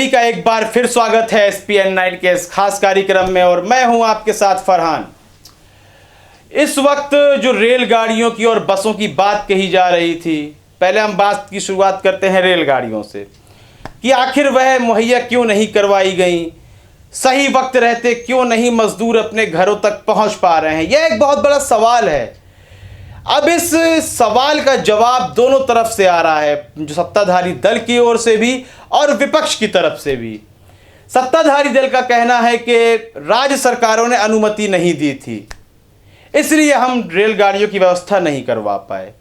सभी का एक बार फिर स्वागत है SPN 9 के इस खास कार्यक्रम में और मैं हूं आपके साथ फरहान। इस वक्त जो रेलगाड़ियों की और बसों की बात कही जा रही थी, पहले हम बात की शुरुआत करते हैं रेलगाड़ियों से कि आखिर वह मुहैया क्यों नहीं करवाई गई, सही वक्त रहते क्यों नहीं मजदूर अपने घरों तक पहुंच पा रहे हैं। यह एक बहुत बड़ा सवाल है। अब इस सवाल का जवाब दोनों तरफ से आ रहा है, जो सत्ताधारी दल की ओर से भी और विपक्ष की तरफ से भी। सत्ताधारी दल का कहना है कि राज्य सरकारों ने अनुमति नहीं दी थी, इसलिए हम रेलगाड़ियों की व्यवस्था नहीं करवा पाए।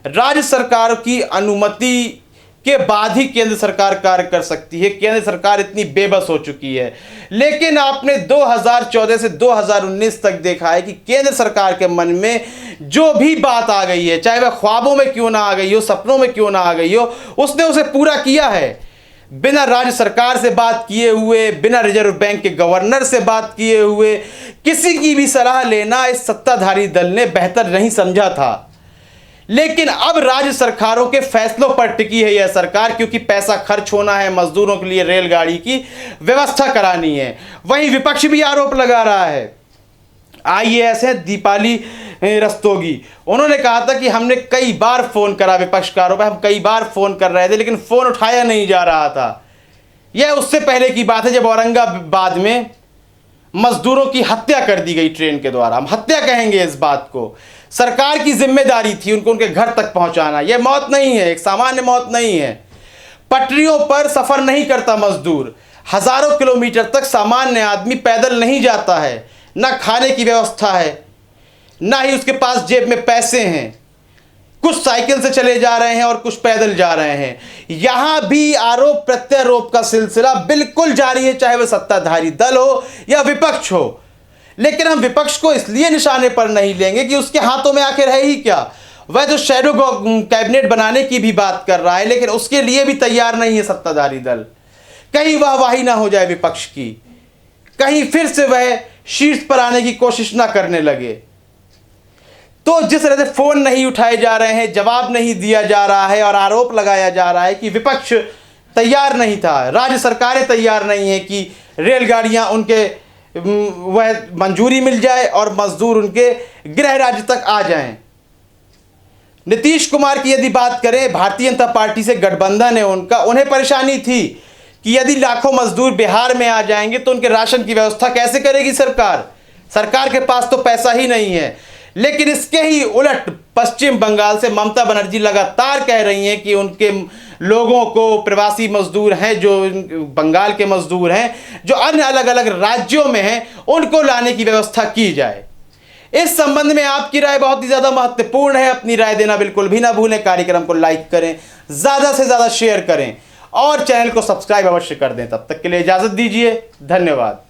राज्य सरकार की अनुमति के बाद ही केंद्र सरकार कार्य कर सकती है। केंद्र सरकार इतनी बेबस हो चुकी है। लेकिन आपने 2014 से 2019 तक देखा है कि केंद्र सरकार के मन में जो भी बात आ गई है, चाहे वह ख्वाबों में क्यों ना आ गई हो, सपनों में क्यों ना आ गई हो, उसने उसे पूरा किया है। बिना राज्य सरकार से बात किए हुए, बिना रिजर्व बैंक के गवर्नर से बात किए हुए किसी की भी सलाह लेना इस सत्ताधारी दल ने बेहतर नहीं समझा था। लेकिन अब राज्य सरकारों के फैसलों पर टिकी है यह सरकार, क्योंकि पैसा खर्च होना है, मजदूरों के लिए रेलगाड़ी की व्यवस्था करानी है। वहीं विपक्ष भी आरोप लगा रहा है। IAS है दीपाली रस्तोगी, उन्होंने कहा था कि हमने कई बार फोन करा विपक्षकारों पर, हम कई बार फोन कर रहे थे लेकिन फोन उठाया नहीं जा रहा था। यह उससे पहले की बात है जब औरंगाबाद में मजदूरों की हत्या कर दी गई ट्रेन के द्वारा। हम हत्या कहेंगे इस बात को। सरकार की जिम्मेदारी थी उनको उनके घर तक पहुंचाना। यह मौत नहीं है, एक सामान्य मौत नहीं है। पटरियों पर सफर नहीं करता मजदूर, हजारों किलोमीटर तक सामान्य आदमी पैदल नहीं जाता है। ना खाने की व्यवस्था है, ना ही उसके पास जेब में पैसे हैं। कुछ साइकिल से चले जा रहे हैं और कुछ पैदल जा रहे हैं। यहां भी आरोप प्रत्यारोप का सिलसिला बिल्कुल जारी है, चाहे वह सत्ताधारी दल हो या विपक्ष हो। लेकिन हम विपक्ष को इसलिए निशाने पर नहीं लेंगे कि उसके हाथों में आखिर है ही क्या। वह तो शैडो कैबिनेट बनाने की भी बात कर रहा है, लेकिन उसके लिए भी तैयार नहीं है सत्ताधारी दल। कहीं वाहवाही ना हो जाए विपक्ष की, कहीं फिर से वह शीर्ष पर आने की कोशिश ना करने लगे। तो जिस तरह से फोन नहीं उठाए जा रहे हैं, जवाब नहीं दिया जा रहा है और आरोप लगाया जा रहा है कि विपक्ष तैयार नहीं था, राज्य सरकारें तैयार नहीं है कि रेलगाड़ियां उनके वह मंजूरी मिल जाए और मजदूर उनके गृह राज्य तक आ जाएं। नीतीश कुमार की यदि बात करें, भारतीय जनता पार्टी से गठबंधन है उनका, उन्हें परेशानी थी कि यदि लाखों मजदूर बिहार में आ जाएंगे तो उनके राशन की व्यवस्था कैसे करेगी सरकार। सरकार के पास तो पैसा ही नहीं है। लेकिन इसके ही उलट पश्चिम बंगाल से ममता बनर्जी लगातार कह रही हैं कि उनके लोगों को, प्रवासी मजदूर हैं जो बंगाल के मजदूर हैं, जो अन्य अलग अलग राज्यों में हैं, उनको लाने की व्यवस्था की जाए। इस संबंध में आपकी राय बहुत ही ज़्यादा महत्वपूर्ण है। अपनी राय देना बिल्कुल भी ना भूलें। कार्यक्रम को लाइक करें, ज़्यादा से ज़्यादा शेयर करें और चैनल को सब्सक्राइब अवश्य कर दें। तब तक के लिए इजाज़त दीजिए। धन्यवाद।